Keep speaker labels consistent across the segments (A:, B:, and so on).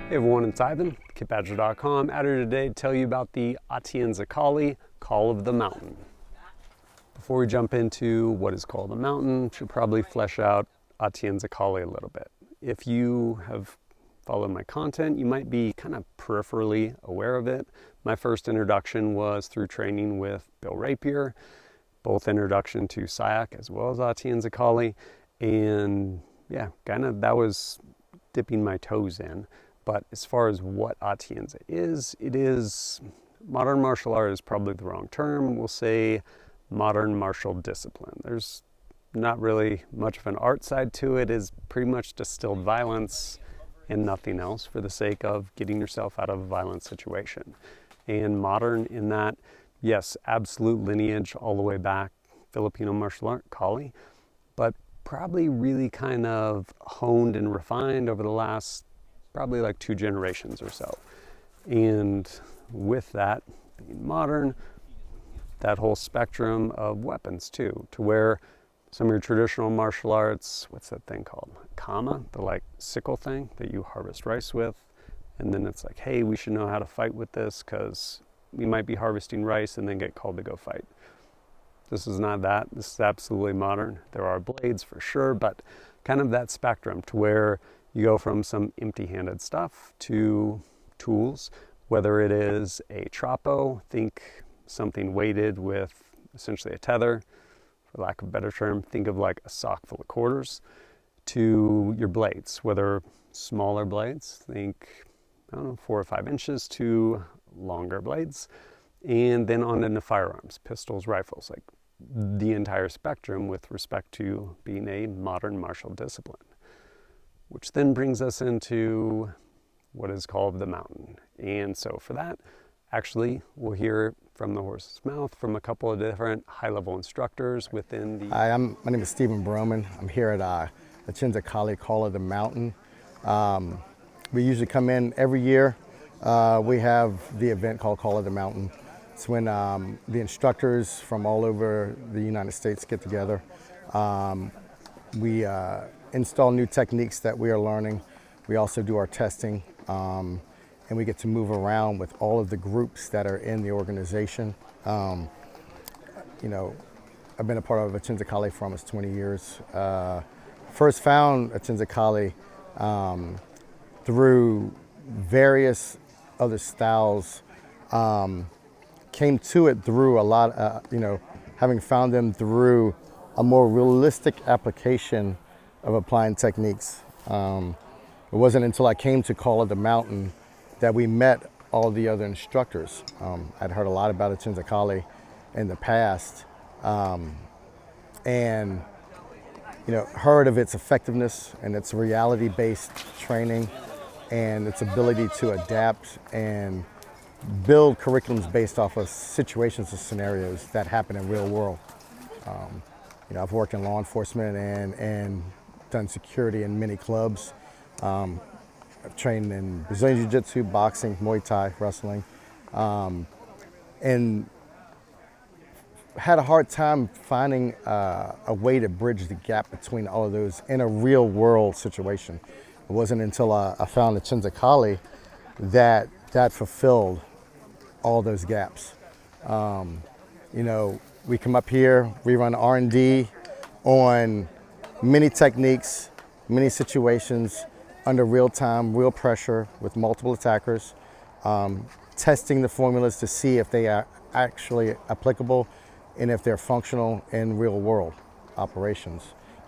A: Hey everyone, it's Ivan, KitBadger.com, out here today to tell you about the Atienza Kali, Call of the Mountain. Before we jump into what is called the mountain, should probably flesh out Atienza Kali a little bit. If you have followed my content, you might be kind of peripherally aware of it. My first introduction was through training with Bill Rapier, both introduction to SIAC as well as Atienza Kali, and yeah, kind of that was dipping my toes in. But as far as what Atienza is, it is, modern martial art is probably the wrong term. We'll say modern martial discipline. There's not really much of an art side to it. It is pretty much distilled violence and nothing else for the sake of getting yourself out of a violent situation. And modern in that, yes, absolute lineage all the way back, Filipino martial art, Kali, but probably really kind of honed and refined over the last probably like 2 generations or so. And with that being modern, that whole spectrum of weapons too, to where some of your traditional martial arts, what's that thing called? Kama, the like sickle thing that you harvest rice with. And then it's like, hey, we should know how to fight with this because we might be harvesting rice and then get called to go fight. This is not that. This is absolutely modern. There are blades for sure, but kind of that spectrum to where you go from some empty-handed stuff to tools, whether it is a trapo, think something weighted with essentially a tether, for lack of a better term, think of like a sock full of quarters, to your blades, whether smaller blades, think, I don't know, 4 or 5 inches, to longer blades, and then on into firearms, pistols, rifles, like the entire spectrum with respect to being a modern martial discipline. Which then brings us into what is called the mountain. And so for that, actually, we'll hear from the horse's mouth from a couple of different high-level instructors within the...
B: Hi, my name is Stephen Broman. I'm here at Atienza Kali, Call of the Mountain. We usually come in every year. We have the event called Call of the Mountain. It's when the instructors from all over the United States get together. We install new techniques that we are learning. We also do our testing, and we get to move around with all of the groups that are in the organization. You know, I've been a part of Atienza Kali for almost 20 years. First found Atienza Kali through various other styles. Came to it through a lot, you know, having found them through a more realistic application of applying techniques. It wasn't until I came to Call of the Mountain that we met all the other instructors. I'd heard a lot about Atienza Kali in the past, and you know, heard of its effectiveness and its reality-based training and its ability to adapt and build curriculums based off of situations and scenarios that happen in real world. You know, I've worked in law enforcement and done security in many clubs. I've trained in Brazilian Jiu-Jitsu, boxing, Muay Thai, wrestling, and had a hard time finding a way to bridge the gap between all of those in a real world situation. It wasn't until I found Atienza Kali that fulfilled all those gaps. You know, we come up here, we run R&D on many techniques, many situations, under real time, real pressure with multiple attackers, testing the formulas to see if they are actually applicable and if they're functional in real world operations.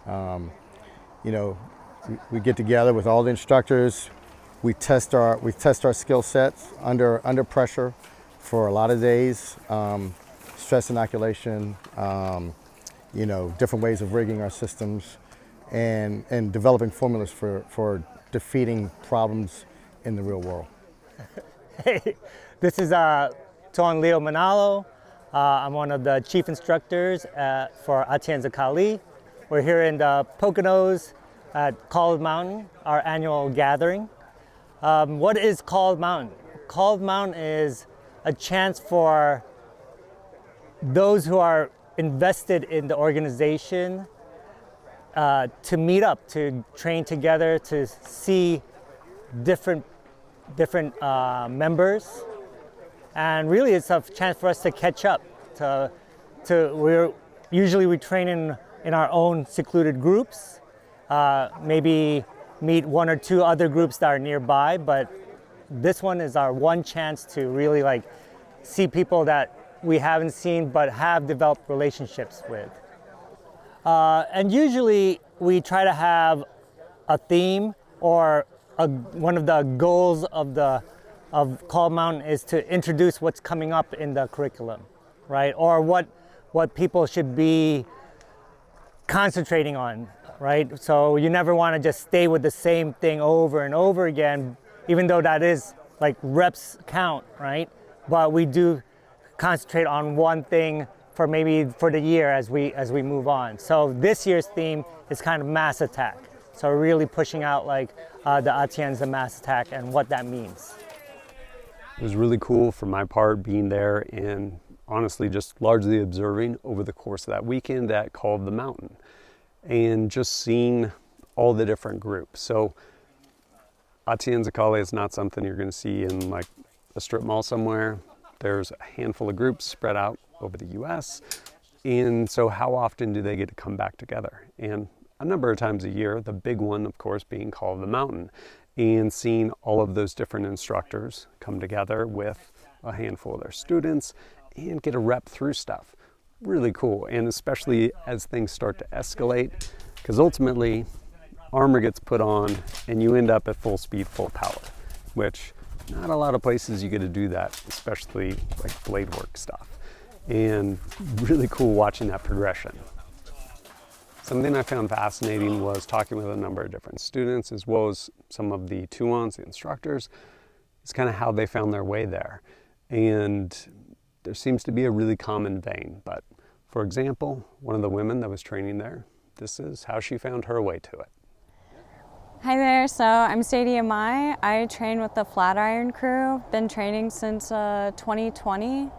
B: You know, we get together with all the instructors, we test our skill sets under pressure for a lot of days, stress inoculation, you know, different ways of rigging our systems, and developing formulas for defeating problems in the real world.
C: Hey, this is Tuan Leo Manalo. I'm one of the chief instructors for Atienza Kali. We're here in the Poconos at Call of the Mountain, our annual gathering. What is Call of the Mountain? Call of the Mountain is a chance for those who are invested in the organization to meet up, to train together, to see different different members, and really it's a chance for us to catch up. We train in our own secluded groups, maybe meet one or two other groups that are nearby, but this one is our one chance to really like see people that we haven't seen but have developed relationships with. And usually we try to have a theme, or one of the goals of Call Mountain is to introduce what's coming up in the curriculum, right? Or what people should be concentrating on, right? So you never want to just stay with the same thing over and over again, even though that is like reps count, right? But we do concentrate on one thing for the year as we move on. So this year's theme is kind of mass attack. So we're really pushing out like the Atienza mass attack and what that means.
A: It was really cool for my part being there and honestly just largely observing over the course of that weekend at Call of the Mountain and just seeing all the different groups. So Atienza Kali is not something you're going to see in like a strip mall somewhere. There's a handful of groups spread out over the US. And so how often do they get to come back together? And a number of times a year, the big one, of course, being Call of the Mountain, and seeing all of those different instructors come together with a handful of their students and get a rep through stuff. Really cool, and especially as things start to escalate, because ultimately armor gets put on and you end up at full speed, full power, which not a lot of places you get to do that, especially like blade work stuff. And really cool watching that progression. Something I found fascinating was talking with a number of different students, as well as some of the tuons, the instructors, is kind of how they found their way there. And there seems to be a really common vein. But for example, one of the women that was training there, this is how she found her way to it.
D: Hi there, so I'm Sadie Amai. I train with the Flatiron crew. Been training since 2020.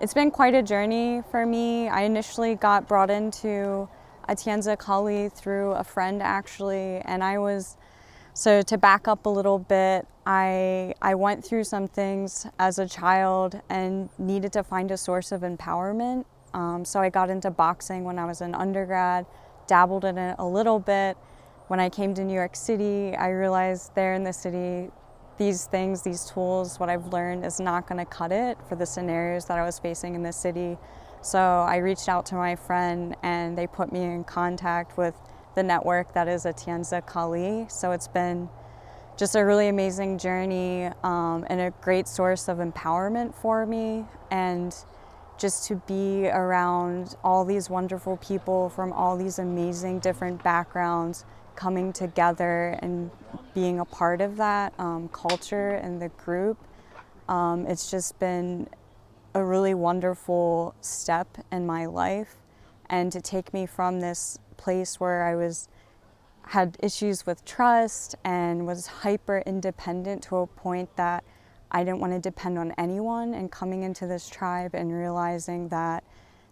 D: It's been quite a journey for me. I initially got brought into Atienza Kali through a friend actually, and so to back up a little bit, I went through some things as a child and needed to find a source of empowerment. So I got into boxing when I was an undergrad, dabbled in it a little bit. When I came to New York City, I realized there in the city, these things, these tools, what I've learned is not going to cut it for the scenarios that I was facing in the city. So I reached out to my friend and they put me in contact with the network that is Atienza Kali. So it's been just a really amazing journey and a great source of empowerment for me. And just to be around all these wonderful people from all these amazing different backgrounds coming together and being a part of that culture and the group. It's just been a really wonderful step in my life, and to take me from this place where I had issues with trust and was hyper independent to a point that I didn't want to depend on anyone, and coming into this tribe and realizing that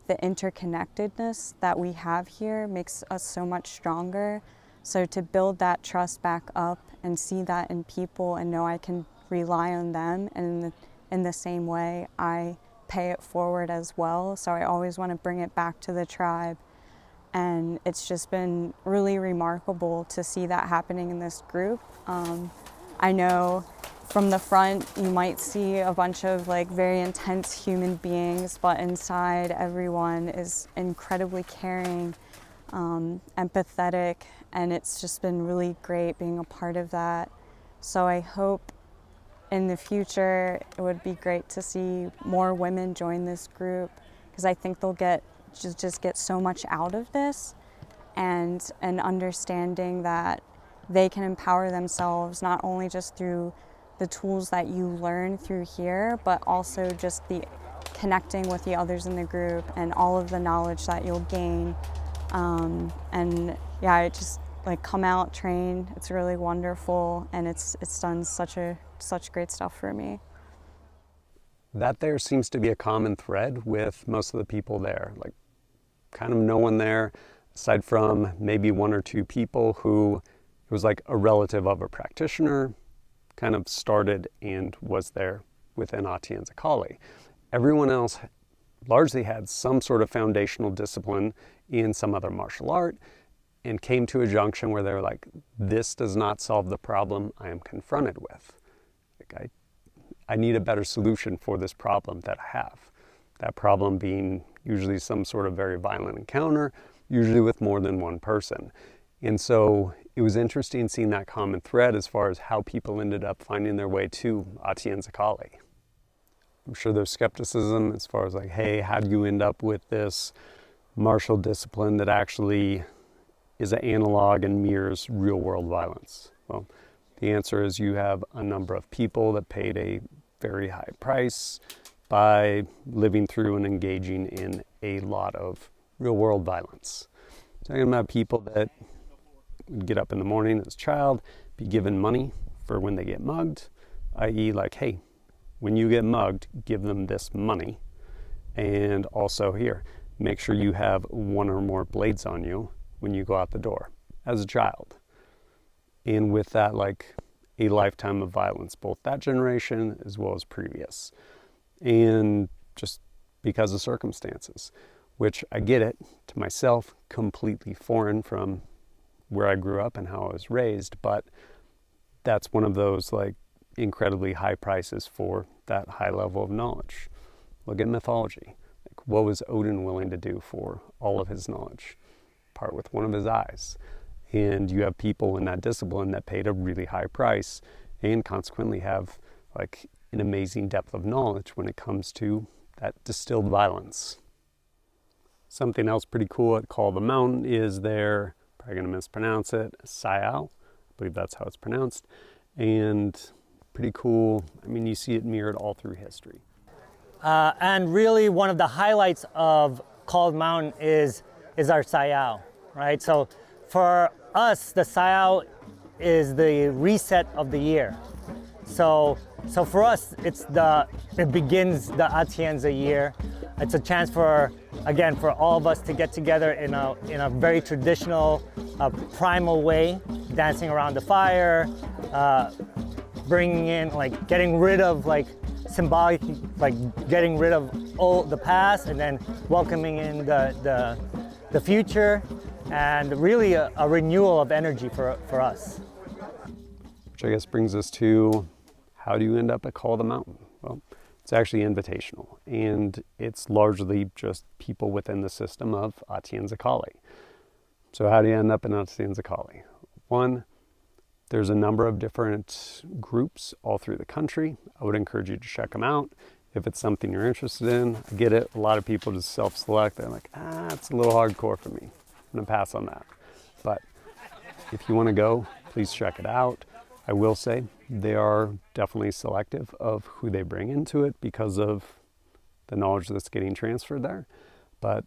D: the interconnectedness that we have here makes us so much stronger. So to build that trust back up and see that in people and know I can rely on them, and in the same way I pay it forward as well. So I always want to bring it back to the tribe. And it's just been really remarkable to see that happening in this group. I know from the front you might see a bunch of like very intense human beings, but inside everyone is incredibly caring, empathetic, and it's just been really great being a part of that. So I hope in the future it would be great to see more women join this group, because I think they'll just get so much out of this, and an understanding that they can empower themselves not only just through the tools that you learn through here, but also just the connecting with the others in the group and all of the knowledge that you'll gain. And yeah, I just like come out, train. It's really wonderful, and it's done such great stuff for me.
A: That there seems to be a common thread with most of the people there. Like kind of no one there, aside from maybe one or two people who it was like a relative of a practitioner, kind kind of started and was there within Atienza Kali. Everyone else largely had some sort of foundational discipline in some other martial art and came to a junction where they're like, this does not solve the problem I am confronted with. Like, I need a better solution for this problem that I have. That problem being usually some sort of very violent encounter, usually with more than one person. And so it was interesting seeing that common thread as far as how people ended up finding their way to Atienza Kali. I'm sure there's skepticism as far as like, hey, how do you end up with this martial discipline that actually is an analog and mirrors real world violence? Well, the answer is you have a number of people that paid a very high price by living through and engaging in a lot of real world violence. Talking about people that would get up in the morning as a child, be given money for when they get mugged, i.e. like, hey, when you get mugged, give them this money. And also here, make sure you have one or more blades on you when you go out the door as a child. And with that, like a lifetime of violence, both that generation as well as previous. And just because of circumstances, which I get it, to myself, completely foreign from where I grew up and how I was raised, but that's one of those like incredibly high prices for that high level of knowledge. Look at mythology. Like, what was Odin willing to do for all of his knowledge? Part with one of his eyes. And you have people in that discipline that paid a really high price and consequently have like an amazing depth of knowledge when it comes to that distilled violence. Something else pretty cool at Call of the Mountain is their, probably going to mispronounce it, Sayao. I believe that's how it's pronounced. And pretty cool. I mean, you see it mirrored all through history.
C: And really one of the highlights of Call of the Mountain is our Sayao, right? So for us, the Sayao is the reset of the year. So for us, it begins the Atienza year. It's a chance for all of us to get together in a very traditional, primal way, dancing around the fire, bringing in, like, getting rid of, like, symbolic, like, getting rid of the past and then welcoming in the future, and really a renewal of energy for us.
A: Which I guess brings us to, how do you end up at Call of the Mountain? Well, it's actually invitational, and it's largely just people within the system of Atienza Kali. So how do you end up in Atienza Kali? One, there's a number of different groups all through the country. I would encourage you to check them out. If it's something you're interested in, I get it. A lot of people just self-select. They're like, it's a little hardcore for me. I'm gonna pass on that. But if you wanna go, please check it out. I will say they are definitely selective of who they bring into it because of the knowledge that's getting transferred there. But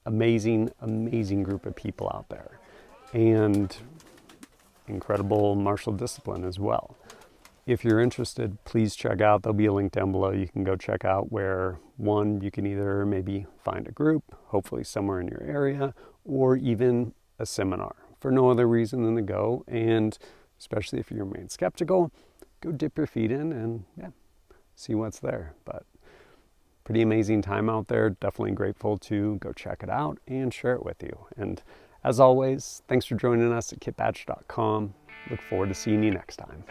A: amazing, amazing group of people out there. And incredible martial discipline as well. If you're interested, please check out, there'll be a link down below. You can go check out where, one, you can either maybe find a group, hopefully somewhere in your area, or even a seminar for no other reason than to go. And especially if you remain skeptical, go dip your feet in and see what's there. But pretty amazing time out there. Definitely grateful to go check it out and share it with you. And as always, thanks for joining us at kitbatch.com. Look forward to seeing you next time.